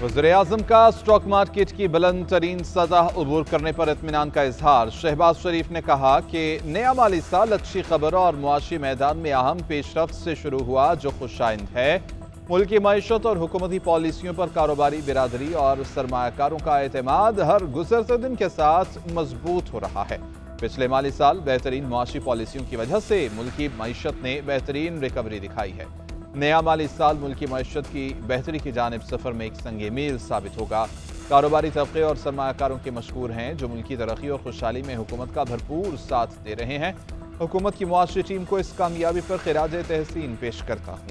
वज़ीर-ए-आज़म का stock market की बुलंद तरीन सतह अबूर करने पर इत्मीनान का इजहार। शहबाज शरीफ ने कहा कि नया माली साल अच्छी खबर और मुआशी मैदान में अहम पेशरफ्त से शुरू हुआ जो खुशाइंद है। मुल्क की मईशत और हुकूमती पॉलिसियों पर कारोबारी बिरादरी और सरमायाकारों का एतमाद हर गुजरते दिन के साथ मजबूत हो रहा है। पिछले माली साल बेहतरीन मुआशी पॉलिसियों की वजह से मुल्क की मईशत ने बेहतरीन रिकवरी दिखाई है। नया माली साल मुल्क की मईशत की बेहतरी की जानिब सफ़र में एक संगे मील साबित होगा। कारोबारी तबके और सरमायाकारों के मशकूर हैं जो मुल्क की तरक्की और खुशहाली में हुकूमत का भरपूर साथ दे रहे हैं। हुकूमत की मुआशी टीम को इस कामयाबी पर खिराज तहसीन पेश करता हूँ।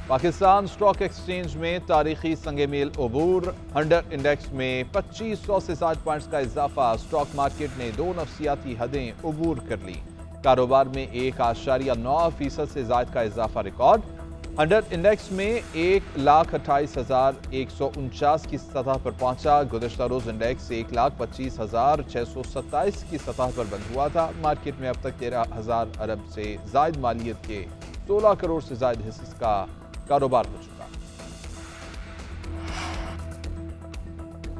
पाकिस्तान स्टॉक एक्सचेंज में तारीखी संगे मील अबूर। 100 इंडेक्स में 2500 से 60 पॉइंट्स का इजाफा। स्टॉक मार्केट ने 2 नफसियाती हदें अबूर कर ली। कारोबार में 1.9% से ज्यादा का इजाफा रिकॉर्ड। 100 इंडेक्स में 1,28,149 की सतह पर पहुंचा। गुज़श्ता रोज इंडेक्स 1,25,627 की सतह पर बंद हुआ था। मार्केट में अब तक 13,000 अरब से जायद मालियत के 16 करोड़ से जायद हिस्से का कारोबार हो चुका।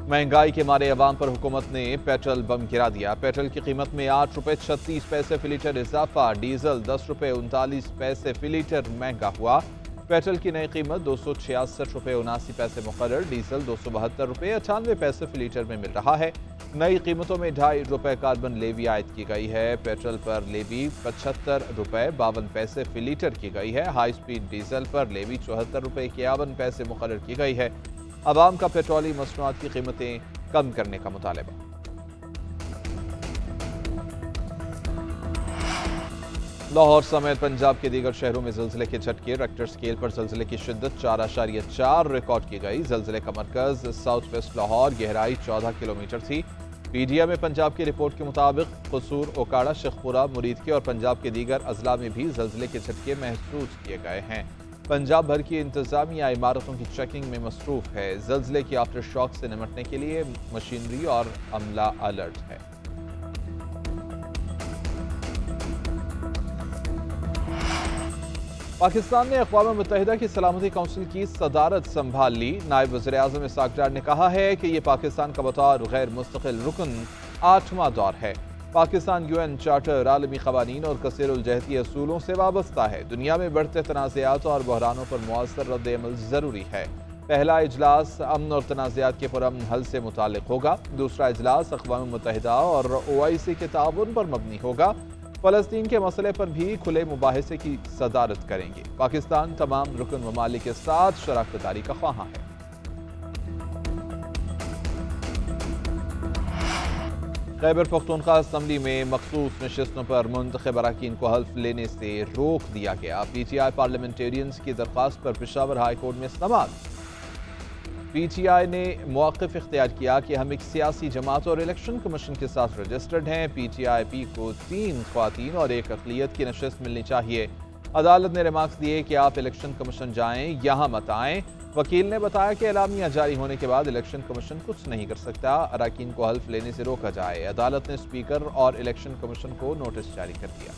महंगाई के मारे अवाम पर हुकूमत ने पेट्रोल बम गिरा दिया। पेट्रोल की कीमत में 8 रुपए 36 पैसे फी लीटर इजाफा। डीजल 10 रुपए 39 पैसे फी लीटर महंगा हुआ। पेट्रोल की नई कीमत 266 रुपए 79 पैसे मुकर्रर। डीजल 272 रुपए 98 पैसे फी लीटर में मिल रहा है। नई कीमतों में 2.5 रुपए कार्बन लेवी आयद की गई है। पेट्रोल पर लेवी 75 रुपए 52 पैसे फी लीटर की गई है। हाई स्पीड डीजल पर लेवी 74 रुपए 51 पैसे मुकर्रर की गई है। अवाम का पेट्रोली मसनूआत की कीमतें कम करने का मुतालबा। लाहौर समेत पंजाब के दीगर शहरों में ज़िलज़िले के झटके। रेक्टर स्केल पर ज़िलज़िले की शिद्दत 4.4 रिकॉर्ड की गई। ज़िलज़िले का मरकज़ साउथ वेस्ट लाहौर, गहराई 14 किलोमीटर थी। पीडीए में पंजाब की रिपोर्ट के मुताबिक कसूर, ओकाड़ा, शेखपुरा, मुरीदके और पंजाब के दीगर अजला में भी ज़िलज़िले के झटके महसूस किए गए हैं। पंजाब भर की इंतजामिया इमारतों की चेकिंग में मसरूफ है। ज़िलज़िले की आफ्टर शॉक से निपटने के लिए मशीनरी और अमला अलर्ट है। पाकिस्तान ने अक़वाम मुत्तहिदा की सलामती कौंसिल की सदारत संभाल ली। नायब वज़ीर-ए-आज़म इसहाक़ डार ने कहा है कि ये पाकिस्तान का बतौर गैर मुस्तक़िल रुकन 8वां दौर है। पाकिस्तान UN चार्टर, आलमी क़वानीन और कसीरुल-जहती असूलों से वाबस्ता है। दुनिया में बढ़ते तनाज़ात और बहरानों पर मुअस्सर रद्द-ए-अमल ज़रूरी है। पहला इजलास अमन और तनाज़ात के पुरअमन हल से मुताल्लिक़ होगा। दूसरा इजलास अक़वाम मुत्तहिदा और OIC के ताउन पर मबनी होगा। फ़लस्तीन के मसले पर भी खुले मुबाहिसे की सदारत करेंगे। पाकिस्तान तमाम रुकन ममालिक के साथ शराकत दारी का ख्वाहां है। खैबर पख्तूनख्वा असम्बली में मखसूस नशिस्तों पर मुंतखब अरकान को हल्फ लेने से रोक दिया गया। PTI पार्लियामेंटेरियंस की दरख्वास्त पर पेशावर हाई कोर्ट में समाअत। PTI ने मौक़िफ़ इख्तियार किया कि हम एक सियासी जमात और इलेक्शन कमीशन के साथ रजिस्टर्ड हैं। PTIP को 3 ख़वातीन और 1 अक़लियत की नशिस्त मिलनी चाहिए। अदालत ने रिमार्क्स दिए कि आप इलेक्शन कमीशन जाएं, यहाँ मत आएं। वकील ने बताया कि एलामिया जारी होने के बाद इलेक्शन कमीशन कुछ नहीं कर सकता। अरकान को हल्फ लेने से रोका जाए। अदालत ने स्पीकर और इलेक्शन कमीशन को नोटिस जारी कर दिया।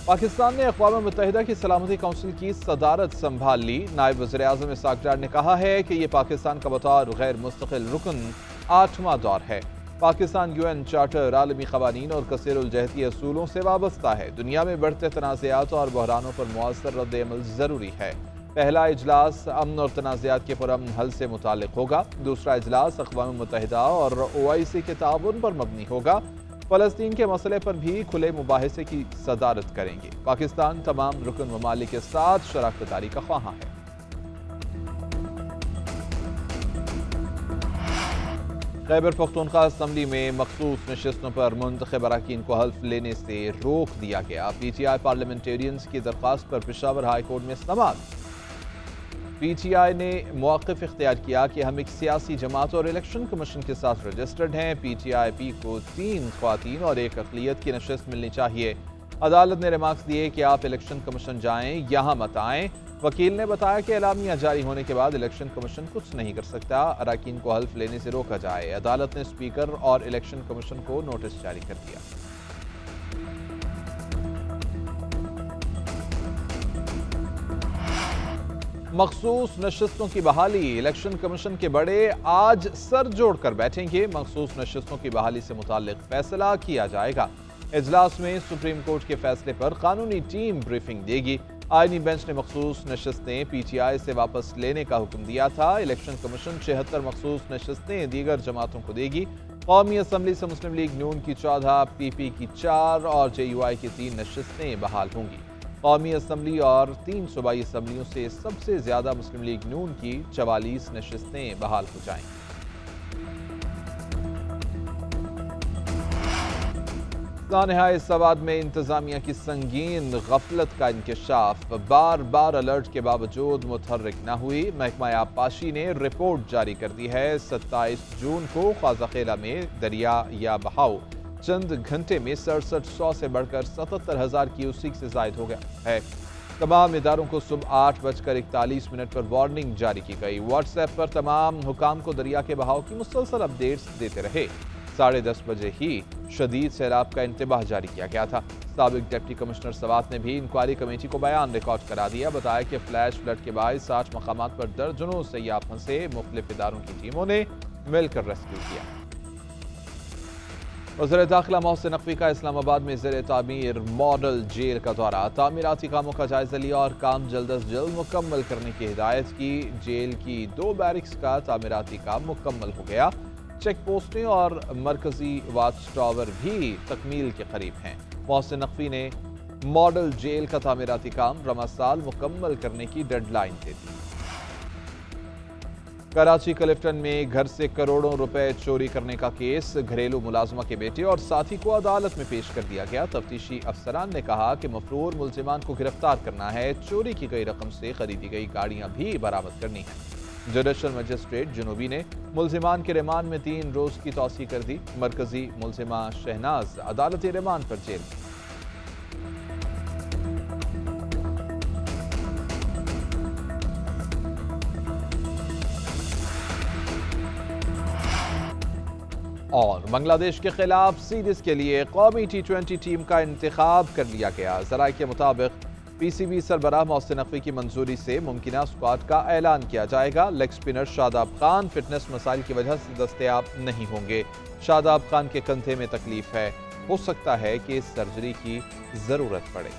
पाकिस्तान ने अक़वाम मुत्तहिदा की सलामती कौंसिल की सदारत संभाल ली। नायब वज़ीर-ए-आज़म इसहाक़ डार ने कहा है कि ये पाकिस्तान का बतौर गैर मुस्तक़िल रुकन 8वां दौर है। पाकिस्तान UN चार्टर, आलमी क़वानीन और कसीरुल-जहती असूलों से वाबस्ता है। दुनिया में बढ़ते तनाज़ात और बहरानों पर मुअस्सर रद्द-ए-अमल ज़रूरी है। पहला इजलास अमन और तनाज़ात के पुरअमन हल से मुताल्लिक़ होगा। दूसरा इजलास अक़वाम मुत्तहिदा और OIC के ताउन पर मबनी होगा। फ़लस्तीन के मसले पर भी खुले मुबाहिसे की सदारत करेंगे। पाकिस्तान तमाम रुकन ममालिक के साथ शराकत दारी का ख्वाहां है। खैबर पख्तूनख्वा असम्बली में मखसूस नशिस्तों पर मुंतखब अरकान को हल्फ लेने से रोक दिया गया। PTI पार्लियामेंटेरियंस की दरख्वास्त पर पेशावर हाई कोर्ट में समाअत। PTI ने मौक़िफ़ इख्तियार किया कि हम एक सियासी जमात और इलेक्शन कमीशन के साथ रजिस्टर्ड हैं। PTIP को 3 ख़वातीन और 1 अक़लियत की नशिस्त मिलनी चाहिए। अदालत ने रिमार्क्स दिए कि आप इलेक्शन कमीशन जाएं, यहाँ मत आएं। वकील ने बताया कि एलामिया जारी होने के बाद इलेक्शन कमीशन कुछ नहीं कर सकता। अरकान को हल्फ लेने से रोका जाए। अदालत ने स्पीकर और इलेक्शन कमीशन को नोटिस जारी कर दिया। मखसूस नशिस्तों की बहाली। इलेक्शन कमीशन के बड़े आज सर जोड़कर बैठेंगे। मखसूस नशिस्तों की बहाली से मुताल्लिक फैसला किया जाएगा। इजलास में सुप्रीम कोर्ट के फैसले पर कानूनी टीम ब्रीफिंग देगी। आईनी बेंच ने मखसूस नशिस्तें पीटीआई से वापस लेने का हुक्म दिया था। इलेक्शन कमीशन 76 मखसूस नशिस्तें दीगर जमातों को देगी। कौमी असम्बली से मुस्लिम लीग नून की 14, पीपी की 4 और जेयूआई की 3 नशिस्तें बहाल होंगी। कौमी असम्बली और 3 सूबाई असम्बलियों से सबसे ज्यादा मुस्लिम लीग नून की 44 नशिस्तें बहाल हो जाएंगी। इस्लामाबाद में इंतजामिया की संगीन गफलत का इंकशाफ। बार बार अलर्ट के बावजूद मुतहर्रिक न हुई। महकमा आबपाशी ने रिपोर्ट जारी कर दी है। 27 जून को ख्वाजाखेला में दरिया या बहाव चंद घंटे में 6700 से बढ़कर 77,000 क्यूसिक से जायद हो गया है। तमाम इदारों को सुबह 8:41 पर वार्निंग जारी की गई। व्हाट्सएप पर तमाम हुकाम को दरिया के बहाव की मुसलसल अपडेट्स देते रहे। 10:30 बजे ही शदीद सैलाब का इंतबाह जारी किया गया था। साबिक डिप्टी कमिश्नर सवात ने भी इंक्वायरी कमेटी को बयान रिकॉर्ड करा दिया। बताया कि फ्लैश फ्लड के बाद 60 मकामात पर दर्जनों सयाह फंसे। मुख्तलिफ इदारों की टीमों ने मिलकर रेस्क्यू किया। वज़ीर दाखिला मोहसिन नकवी का इस्लामाबाद में ज़ेर तामीर मॉडल जेल का दौरा। तामीराती कामों का जायजा लिया और काम जल्द अज जल्द मुकम्मल करने की हिदायत की। जेल की 2 बैरिक्स का तामीराती काम मुकम्मल हो गया। चेक पोस्टें और मरकजी वाच टावर भी तकमील के करीब हैं। मोहसिन नकवी ने मॉडल जेल का तामीराती काम रमज़ साल मुकम्मल करने की डेडलाइन दे दी। कराची क्लिफ्टन में घर से करोड़ों रुपए चोरी करने का केस। घरेलू मुलाजमा के बेटे और साथी को अदालत में पेश कर दिया गया। तफ्तीशी अफसरान ने कहा कि मफरूर मुल्जिमान को गिरफ्तार करना है। चोरी की गई रकम से खरीदी गई गाड़ियां भी बरामद करनी है। जुडिशल मजिस्ट्रेट जुनूबी ने मुल्जिमान के रिमांड में 3 रोज की तौसी कर दी। मरकजी मुल्जिमा शहनाज अदालती रिमांड पर जेल। और बांग्लादेश के खिलाफ सीरीज के लिए कौमी T20 टीम का इंतखाब कर लिया गया। ज़राए के मुताबिक PCB सरबराह मोहसिन नकवी की मंजूरी से मुमकिना स्क्वाड का ऐलान किया जाएगा। Leg spinner Shadab Khan fitness मसाइल की वजह से दस्तयाब नहीं होंगे। शादाब खान के कंधे में तकलीफ है, हो सकता है कि सर्जरी की जरूरत पड़े।